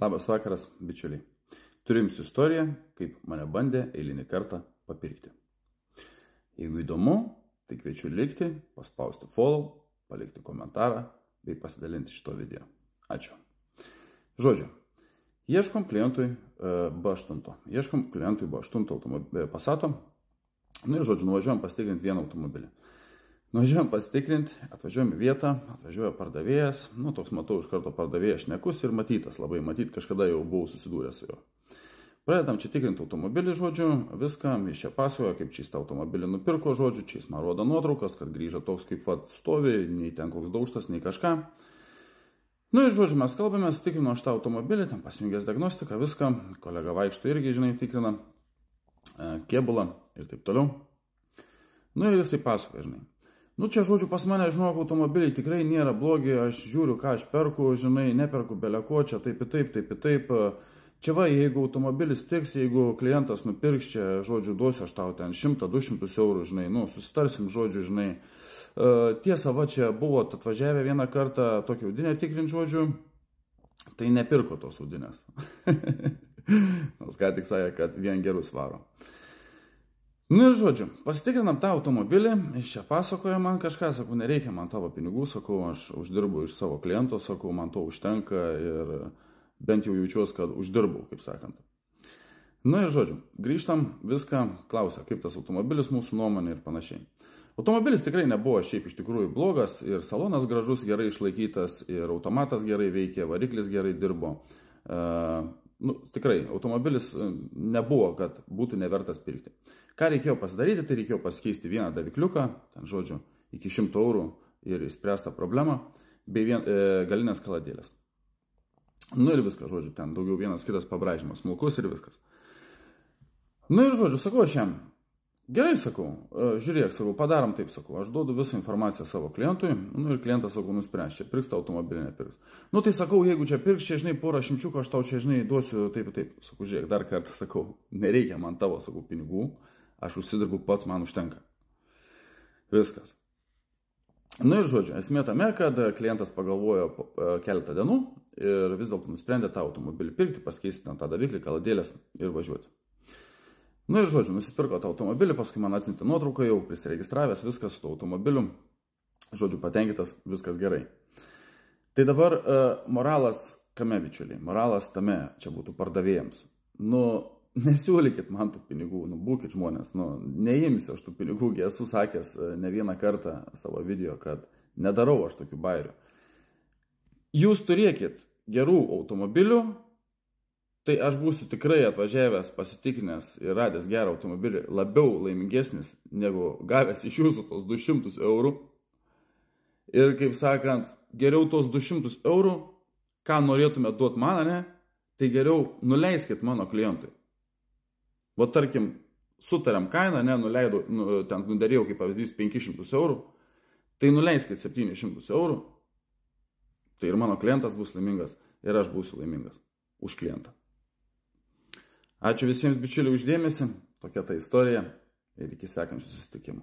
Labas vakaras, bičiuliai. Turiu jums istoriją, kaip mane bandė eilinį kartą papirkti. Jeigu įdomu, tai kviečiu likti, paspausti follow, palikti komentarą bei pasidalinti šito video. Ačiū. Žodžiu, ieškom klientui B8. Ieškom klientui B8 Passato. Nu ir žodžiu, nuvažiuojam pasitikrinti vieną automobilį. Nuvažiuojam pasitikrinti, atvažiuojam į vietą, atvažiuoja pardavėjas, nu toks matau iš karto pardavėjas šnekus ir matytas, labai matyt, kažkada jau buvau susidūręs su juo. Pradedam čia tikrinti automobilį, žodžiu, viską, iš čia pasakoja, kaip čia jis tą automobilį nupirko, žodžiu, čia jis man rodo nuotraukas, kad grįžo toks kaip vat stovi, nei ten koks daužtas, nei kažką. Nu ir žodžiu, mes kalbame, tikrino aš tą automobilį, ten pasijungęs diagnostiką, viską, kolega vaikšto irgi, žinai, tikrina kėbulą ir taip toliau. Nu ir jisai pasakoja, žinai. Nu čia, žodžiu, pas mane, žinok, automobiliai tikrai nėra blogi, aš žiūriu, ką aš perku, žinai, neperku beleko, čia taip ir taip, taip ir taip. Čia va, jeigu automobilis tiks, jeigu klientas nupirks, čia, žodžiu, duosiu aš tau ten 100-200 eurų, žinai, nu, susitarsim, žodžiu, žinai. Tiesa, va, čia buvo atvažiavę vieną kartą tokį audinę tikrint, žodžiu, tai nepirko tos audinės. Nors ką tik sakė, kad vien gerus varo. Nu ir žodžiu, pasitikrinam tą automobilį, iš čia pasakoja man kažką, sakau, nereikia man tavo pinigų, sakau, aš uždirbu iš savo kliento, sakau, man to užtenka ir bent jau jaučiuosi, kad uždirbau, kaip sakant. Nu ir žodžiu, grįžtam, viską, klausia, kaip tas automobilis mūsų nuomonė ir panašiai. Automobilis tikrai nebuvo šiaip iš tikrųjų blogas ir salonas gražus, gerai išlaikytas ir automatas gerai veikė, variklis gerai dirbo. Nu, tikrai, automobilis nebuvo, kad būtų nevertas pirkti. Ką reikėjo pasidaryti, tai reikėjo pasikeisti vieną davikliuką, ten žodžiu, iki 100 eurų ir išspręstą problemą, bei galinės kaladėlės. Nu ir viskas, žodžiu, ten daugiau vienas kitas pabraižymas, smulkus ir viskas. Nu ir žodžiu, sakau aš jam, gerai, sakau, žiūrėk, sakau, padarom taip, sakau, aš duodu visą informaciją savo klientui, nu ir klientas, sakau, nuspręs, čia pirks tą automobilį, nepirks. Nu tai sakau, jeigu čia pirks, čia, žinai, porą šimčiukų, aš tau čia, žinai, duosiu taip ir taip. Sakau, žiūrėk, dar kartą sakau, nereikia man tavo, sakau, pinigų, aš užsidirbu pats, man užtenka. Viskas. Nu ir žodžiu, esmė tame, kad klientas pagalvojo keletą dienų ir vis dėlto nusprendė tą automobilį pirkti, pasikeisti ten tą daviklį, kaladėlės ir važiuoti. Nu ir žodžiu, nusipirko tą automobilį, paskui man atsiuntė nuotrauką, jau prisiregistravęs, viskas su to automobiliu, žodžiu, patenkintas, viskas gerai. Tai dabar moralas kame, bičiuliai, moralas tame, čia būtų pardavėjams. Nu, nesiūlykit man tų pinigų, nu, būkit žmonės, nu, neimsiu aš tų pinigų, esu sakęs ne vieną kartą savo video, kad nedarau aš tokių bairių. Jūs turėkit gerų automobilių, tai aš būsiu tikrai atvažiavęs, pasitikrinęs ir radęs gerą automobilį, labiau laimingesnis, negu gavęs iš jūsų tos 200 eurų. Ir kaip sakant, geriau tos 200 eurų, ką norėtume duoti man, ne, tai geriau nuleiskit mano klientui. Va tarkim, sutariam kainą, ne, nuleidau, ten nudarėjau kaip pavyzdys 500 eurų, tai nuleiskit 700 eurų, tai ir mano klientas bus laimingas ir aš būsiu laimingas už klientą. Ačiū visiems bičiuliai už dėmesį, tokia ta istorija ir iki sekančių susitikimų.